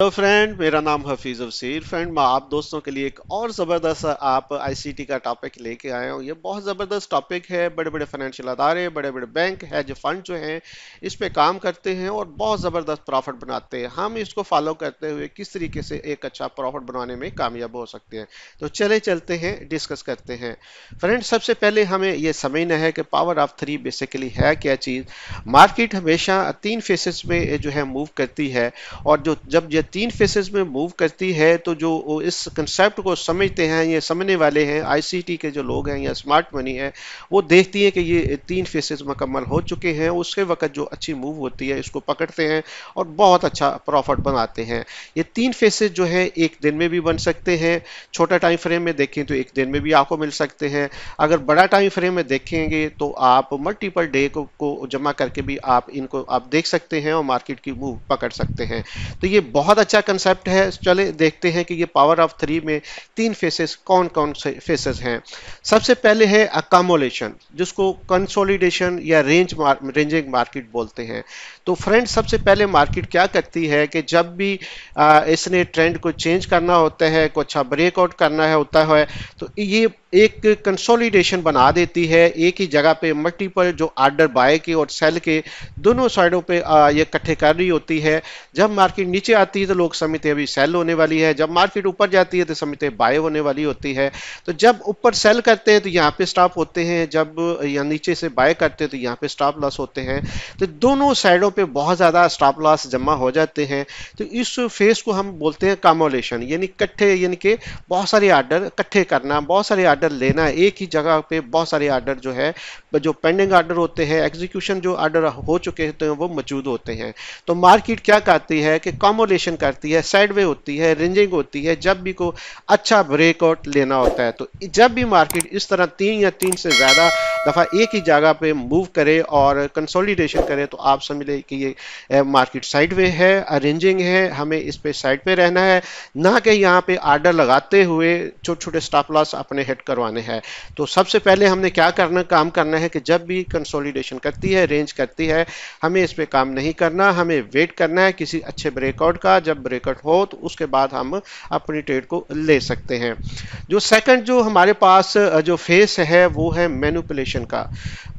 Hello friend, मेरा नाम Hafeez अफसीर। Friend, मैं आप दोस्तों के लिए एक और ज़बरदस्त आप आईसीटी का टॉपिक लेके आया हूँ। ये बहुत ज़बरदस्त टॉपिक है। बड़े बड़े फाइनेंशियल अदारे, बड़े बड़े बैंक है जो फंड जो हैं इस पे काम करते हैं और बहुत ज़बरदस्त प्रॉफिट बनाते हैं। हम इसको फॉलो करते हुए किस तरीके से एक अच्छा प्रॉफिट बनाने में कामयाब हो सकते हैं, तो चले चलते हैं, डिस्कस करते हैं। फ्रेंड, सबसे पहले हमें ये समझना है कि पावर ऑफ थ्री बेसिकली है क्या चीज़। मार्केट हमेशा तीन फेसेस में जो है मूव करती है, और जो जब ये तीन फेसेस में मूव करती है तो जो इस कंसेप्ट को समझते हैं, ये समझने वाले हैं आईसीटी के जो लोग हैं या स्मार्ट मनी है, वो देखती है कि ये तीन फेसेस मुकम्मल हो चुके हैं। उसके वक्त जो अच्छी मूव होती है इसको पकड़ते हैं और बहुत अच्छा प्रॉफिट बनाते हैं। ये तीन फेसेस जो है एक दिन में भी बन सकते हैं। छोटा टाइम फ्रेम में देखें तो एक दिन में भी आपको मिल सकते हैं। अगर बड़ा टाइम फ्रेम में देखेंगे तो आप मल्टीपल डे को जमा करके भी आप देख सकते हैं और मार्केट की मूव पकड़ सकते हैं। तो ये बहुत अच्छा कंसेप्ट है। चले देखते हैं कि ये पावर ऑफ थ्री में तीन फेसेस कौन कौन से फेसेस हैं। सबसे पहले है अकामोलेशन, जिसको कंसोलिडेशन या रेंजिंग मार्केट बोलते हैं। तो फ्रेंड, सबसे पहले मार्केट क्या करती है कि जब भी इसने ट्रेंड को चेंज करना होता है, कुछ अच्छा ब्रेकआउट करना है होता है, तो ये एक कंसोलिडेशन बना देती है। एक ही जगह पे मल्टीपल जो आर्डर बाय के और सेल के दोनों साइडों पे ये इकट्ठे कर रही होती है। जब मार्केट नीचे आती है तो लोग समझते हैं अभी सेल होने वाली है, जब मार्केट ऊपर जाती है तो समझते हैं बाय होने वाली होती है। तो जब ऊपर सेल करते हैं तो यहाँ पे स्टॉप होते हैं, जब यहाँ नीचे से बाय करते हैं तो यहाँ पे स्टॉप लॉस होते हैं। तो दोनों साइडों पे बहुत ज़्यादा स्टॉप लॉस जमा हो जाते हैं। तो इस फेस को हम बोलते हैं कामोलेशन, यानी इकट्ठे, यानी कि बहुत सारे आर्डर इकट्ठे करना, बहुत सारे आर्डर लेना, एक ही जगह पे बहुत सारे आर्डर जो है, जो पेंडिंग आर्डर होते हैं, एग्जीक्यूशन जो आर्डर हो चुके होते हैं वो मौजूद होते हैं। तो मार्केट क्या करती है कि कॉम्बोलेशन करती है, साइडवे होती है, रेंजिंग होती है, जब भी को अच्छा ब्रेकआउट लेना होता है। तो जब भी मार्केट इस तरह तीन या तीन से ज़्यादा दफ़ा एक ही जगह पे मूव करे और कंसोलिडेशन करे तो आप समझ लें कि ये मार्केट साइडवे है, अरेंजिंग है। हमें इस पे साइड पे रहना है, ना कि यहाँ पे आर्डर लगाते हुए छोटे छोटे स्टॉप लॉस अपने हिट करवाने हैं। तो सबसे पहले हमने क्या काम करना है कि जब भी कंसोलिडेशन करती है, रेंज करती है, हमें इस पे काम नहीं करना, हमें वेट करना है किसी अच्छे ब्रेकआउट का। जब ब्रेकआउट हो तो उसके बाद हम अपनी ट्रेड को ले सकते हैं। जो सेकंड जो हमारे पास जो फेस है वो है मैनिपुलेशन का।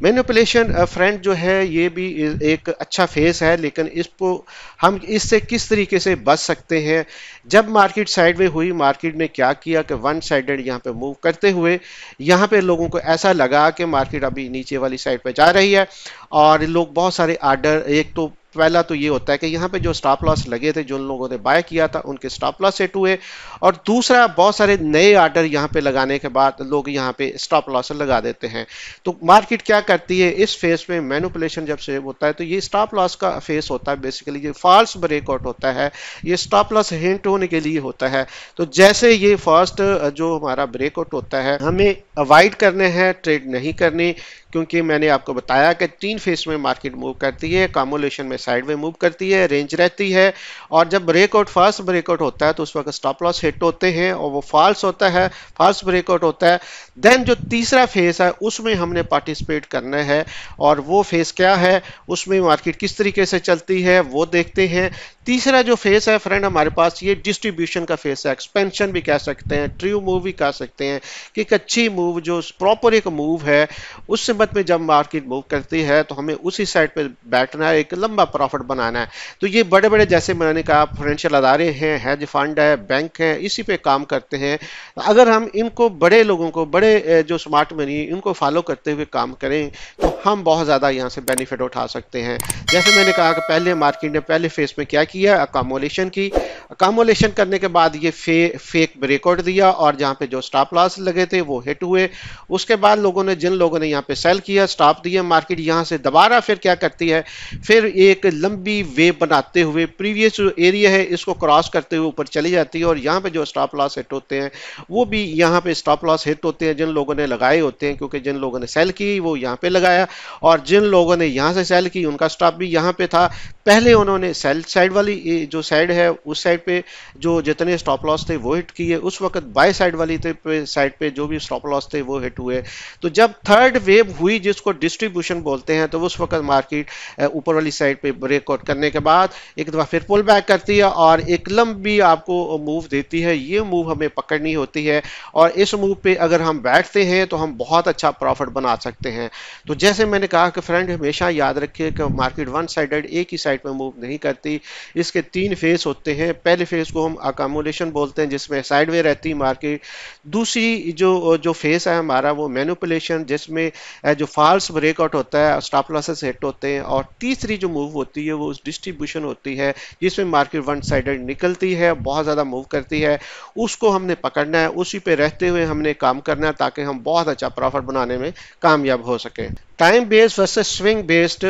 मैनिपुलेशन फ्रेंड जो है ये भी एक अच्छा फेस है, लेकिन इसको हम इससे किस तरीके से बच सकते हैं। जब मार्केट साइडवे हुई, मार्केट ने क्या किया कि वन साइडेड यहाँ पे मूव करते हुए यहाँ पे लोगों को ऐसा लगा कि मार्केट अभी नीचे वाली साइड पे जा रही है, और लोग बहुत सारे आर्डर, एक तो पहला तो ये होता है कि यहाँ पे जो स्टॉप लॉस लगे थे, जो लोगों ने बाय किया था उनके स्टॉप लॉस सेट हुए, और दूसरा बहुत सारे नए आर्डर यहाँ पे लगाने के बाद लोग यहाँ पे स्टॉप लॉस लगा देते हैं। तो मार्केट क्या करती है इस फेस में, मैनिपुलेशन जब से होता है तो ये स्टॉप लॉस का फेस होता है। बेसिकली ये फॉल्स ब्रेकआउट होता है, ये स्टॉप लॉस हिंट होने के लिए होता है। तो जैसे ये फर्स्ट जो हमारा ब्रेकआउट होता है, हमें अवॉइड करने हैं, ट्रेड नहीं करनी, क्योंकि मैंने आपको बताया कि तीन फेस में मार्केट मूव करती है। कामोलेशन में साइड में मूव करती है, रेंज रहती है, और जब ब्रेकआउट फर्स्ट ब्रेकआउट होता है तो उस वक्त स्टॉप लॉस हिट होते हैं और वो फॉल्स होता है, फॉल्स ब्रेकआउट होता है। देन जो तीसरा फेस है उसमें हमने पार्टिसिपेट करना है, और वो फेस क्या है, उसमें मार्केट किस तरीके से चलती है वो देखते हैं। तीसरा जो फेस है फ्रेंड हमारे पास, ये डिस्ट्रीब्यूशन का फेस है, एक्सपेंशन भी कह सकते हैं, ट्रू मूव भी कह सकते हैं, कि एक अच्छी मूव जो प्रॉपर एक मूव है, उस सिमत में जब मार्केट मूव करती है तो हमें उसी साइड पे बैठना है, एक लंबा प्रॉफिट बनाना है। तो ये बड़े बड़े, जैसे मैंने कहा, फाइनेंशियल अदारे हैं, हेज फंड है, बैंक है, इसी पे काम करते हैं। अगर हम इनको, बड़े लोगों को, बड़े जो स्मार्ट मनी, इनको फॉलो करते हुए काम करें तो हम बहुत ज़्यादा यहाँ से बेनिफिट उठा सकते हैं। जैसे मैंने कहा कि पहले मार्केट ने पहले फेस में क्या किया, अकामोलेशन की। अकामोलेशन करने के बाद ये फेक ब्रेकआउट दिया, और जहाँ पे जो स्टॉप लॉस लगे थे वो हिट हुए। उसके बाद जिन लोगों ने यहाँ पे सेल किया, स्टॉप दिया, मार्केट यहाँ से दोबारा फिर क्या करती है, फिर एक लंबी वेव बनाते हुए प्रीवियस जो एरिया है इसको क्रॉस करते हुए ऊपर चली जाती है, और यहाँ पे जो स्टॉप लॉस हिट होते हैं वो भी यहाँ पे स्टॉप लॉस हिट होते हैं जिन लोगों ने लगाए होते हैं, क्योंकि जिन लोगों ने सेल की वो यहाँ पे लगाया, और जिन लोगों ने यहाँ से सेल की उनका स्टॉप भी यहाँ पे था। पहले उन्होंने सेल साइड वाली जो साइड है उस साइड पे जो जितने स्टॉप लॉस थे वो हिट किए, उस वक्त बाय साइड वाली साइड पे जो भी स्टॉप लॉस थे वो हिट हुए। तो जब थर्ड वेव हुई जिसको डिस्ट्रीब्यूशन बोलते हैं, तो उस वक्त मार्केट ऊपर वाली साइड पे ब्रेकआउट करने के बाद एक दफा फिर पुल बैक करती है और एक लंबी आपको मूव देती है। ये मूव हमें पकड़नी होती है और इस मूव पे अगर हम बैठते हैं तो हम बहुत अच्छा प्रॉफिट बना सकते हैं। तो जैसे मैंने कहा कि फ्रेंड हमेशा याद रखिए कि मार्केट वन साइडेड एक ही साइड में मूव नहीं करती, इसके तीन फेस होते हैं। पहले फेस को हम अकोमोडेशन बोलते हैं जिसमें साइडवे रहती है मार्केट। दूसरी जो जो फेस है हमारा वो मैनिपुलेशन जिसमें जो फॉल्स ब्रेकआउट होता है, स्टॉप लॉसेस हिट होते हैं। और तीसरी जो मूव होती है वो डिस्ट्रीब्यूशन होती है जिसमें मार्केट वन साइडेड निकलती है, बहुत ज़्यादा मूव करती है। उसको हमने पकड़ना है, उसी पे रहते हुए हमने काम करना है ताकि हम बहुत अच्छा प्रॉफिट बनाने में कामयाब हो सके। Time based versus swing based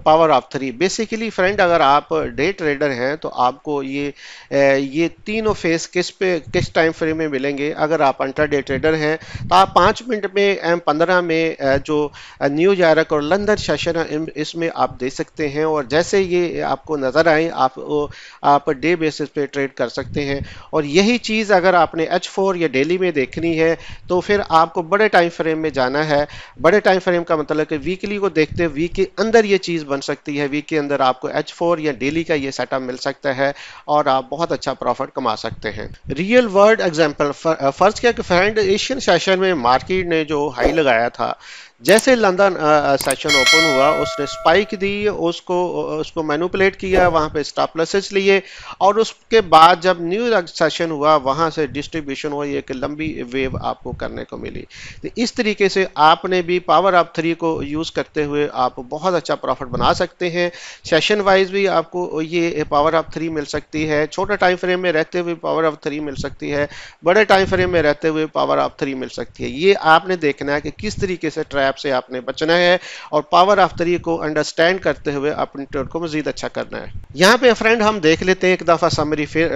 power of three. Basically friend अगर आप डे ट्रेडर हैं तो आपको ये तीनों फेस किस टाइम फ्रेम में मिलेंगे। अगर आप इंट्रा डे ट्रेडर हैं तो आप 5 मिनट में M15 में जो न्यूयॉर्क और लंदन सेशन है इसमें आप दे सकते हैं, और जैसे ये आपको नज़र आए आप डे बेसिस पे ट्रेड कर सकते हैं। और यही चीज़ अगर आपने H4 या डेली में देखनी है तो फिर आपको बड़े टाइम फ्रेम में जाना है। बड़े टाइम फ्रेम का मतलब कि वीकली को देखते हैं, वीक के अंदर ये चीज़ बन सकती है, वीक के अंदर आपको H4 या डेली का ये सेटअप मिल सकता है और आप बहुत अच्छा प्रॉफिट कमा सकते हैं। रियल वर्ल्ड एग्जांपल, फर्ज किया कि फ्रेंड एशियन सेशन में मार्केट ने जो हाई लगाया था, जैसे लंदन सेशन ओपन हुआ उसने स्पाइक दी, उसको मैनिपुलेट किया, वहां पे स्टॉप लॉसेस लिए, और उसके बाद जब न्यू सेशन हुआ वहां से डिस्ट्रीब्यूशन हुई, एक लंबी वेव आपको करने को मिली। तो इस तरीके से आपने भी पावर ऑफ थ्री को यूज करते हुए आप बहुत अच्छा प्रॉफिट बना सकते हैं। सेशन वाइज भी आपको ये पावर ऑफ थ्री मिल सकती है, छोटे टाइम फ्रेम में रहते हुए पावर ऑफ थ्री मिल सकती है, बड़े टाइम फ्रेम में रहते हुए पावर ऑफ थ्री मिल सकती है। ये आपने देखना है कि किस तरीके से ट्रैप से आपने बचना है और पावर ऑफ थ्री को अंडरस्टैंड करते हुए अपनी ट्रेड को मजीद अच्छा करना है। यहाँ पे फ्रेंड हम देख लेते हैं एक दफा समरी, फिर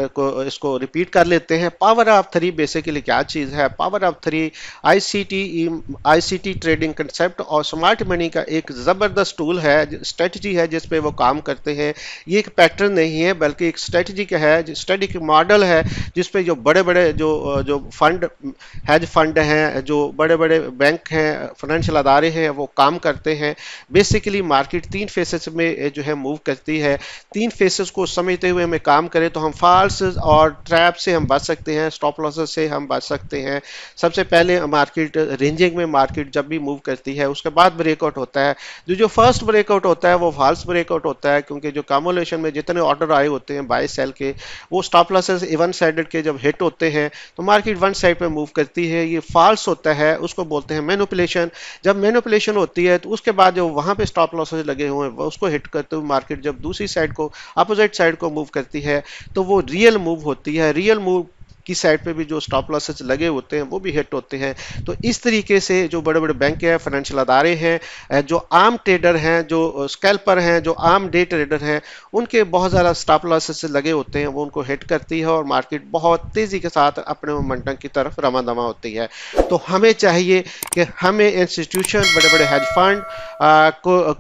इसको रिपीट कर लेते हैं। पावर ऑफ थ्री बेसिकली क्या चीज है? Power of three ICT trading concept और स्मार्ट मनी का एक जबरदस्त टूल है, स्ट्रेटजी है जिस पे वो काम करते हैं। ये एक पैटर्न नहीं है बल्कि एक स्ट्रेटजी का है, स्ट्रेटजी मॉडल है जिसपे जो बड़े बड़े जो फंड हेज फंड हैं, जो बड़े बड़े बैंक हैं, फाइनेंशियल अदारे हैं, वो काम करते हैं। बेसिकली मार्केट तीन फेसेस में जो है मूव करती है। तीन फेसेस को समझते हुए हमें काम करें तो हम फॉल्स और ट्रैप से हम बच सकते हैं, स्टॉप लॉसेस से हम बच सकते हैं। सबसे पहले मार्केट रेंजिंग में मार्केट जब भी मूव करती है उसके बाद ब्रेकआउट होता है। जो फर्स्ट ब्रेकआउट होता है वो फॉल्स ब्रेकआउट होता है, क्योंकि जो कम्युलेशन में जितने ऑर्डर आए होते हैं बाय सेल के, वो स्टॉप लॉसेस वन साइडेड के जब हिट होते हैं तो मार्केट वन साइड पे मूव करती है। ये फॉल्स होता है, उसको बोलते हैं मैनिपुलेशन। जब मैनिपुलेशन होती है तो उसके बाद जो वहां पे स्टॉप लॉसेस लगे हुए हैं उसको हिट करते हुए मार्केट जब दूसरी साइड को, अपोजिट साइड को मूव करती है तो वो रियल मूव होती है। रियल मूव की साइड पे भी जो स्टॉप लॉसेस लगे होते हैं वो भी हिट होते हैं। तो इस तरीके से जो बड़े बड़े बैंक हैं, फाइनेंशियल अदारे हैं, जो आम ट्रेडर हैं, जो स्कैल्पर हैं, जो आम डे ट्रेडर हैं, उनके बहुत ज़्यादा स्टॉप लॉसेस लगे होते हैं, वो उनको हिट करती है और मार्केट बहुत तेज़ी के साथ अपने मोमेंटम की तरफ रवा दवा होती है। तो हमें चाहिए कि हमें इंस्टीट्यूशन, बड़े बड़े हेज फंड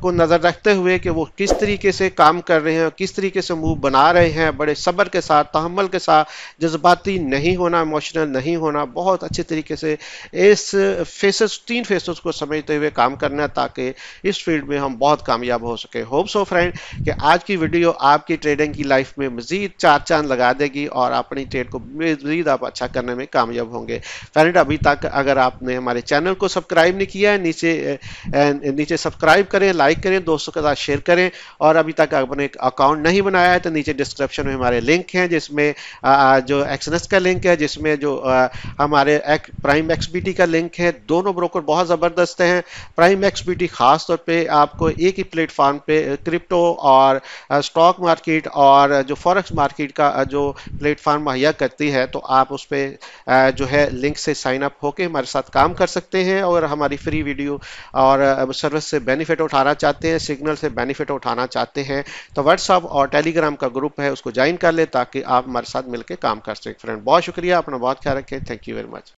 को नज़र रखते हुए कि वो किस तरीके से काम कर रहे हैं, किस तरीके से मूव बना रहे हैं, बड़े सब्र के साथ, तहम्मुल के साथ, जज्बाती नहीं होना, इमोशनल नहीं होना, बहुत अच्छे तरीके से इस तीन फेसेस को समझते हुए काम करना है ताकि इस फील्ड में हम बहुत कामयाब हो सके। होप सो फ्रेंड कि आज की वीडियो आपकी ट्रेडिंग की लाइफ में मजीद चार चांद लगा देगी और अपनी ट्रेड को मजीद आप अच्छा करने में कामयाब होंगे। फ्रेंड अभी तक अगर आपने हमारे चैनल को सब्सक्राइब नहीं किया है, नीचे सब्सक्राइब करें, लाइक करें, दोस्तों के साथ शेयर करें, और अभी तक आपने एक अकाउंट नहीं बनाया है तो नीचे डिस्क्रिप्शन में हमारे लिंक हैं, जिसमें जो एक्सनेस का लिंक है, जिसमें जो हमारे प्राइम एक्सबीटी का लिंक है। दोनों ब्रोकर बहुत ज़बरदस्त हैं। प्राइम एक्सबीटी खास तौर पे आपको एक ही प्लेटफॉर्म पे क्रिप्टो और स्टॉक मार्केट और जो फॉरेक्स मार्केट का जो प्लेटफॉर्म मुहैया करती है, तो आप उस पर जो है लिंक से साइन अप होके हमारे साथ काम कर सकते हैं और हमारी फ्री वीडियो और सर्विस से बेनिफिट उठाना चाहते हैं, सिग्नल से बेनिफिट उठाना चाहते हैं, तो व्हाट्सअप और टेलीग्राम का ग्रुप है उसको ज्वाइन कर ले ताकि आप हमारे साथ मिलकर काम कर सकें। फ्रेंड बहुत शुक्रिया, अपना बहुत ख्याल रखें। Thank you very much.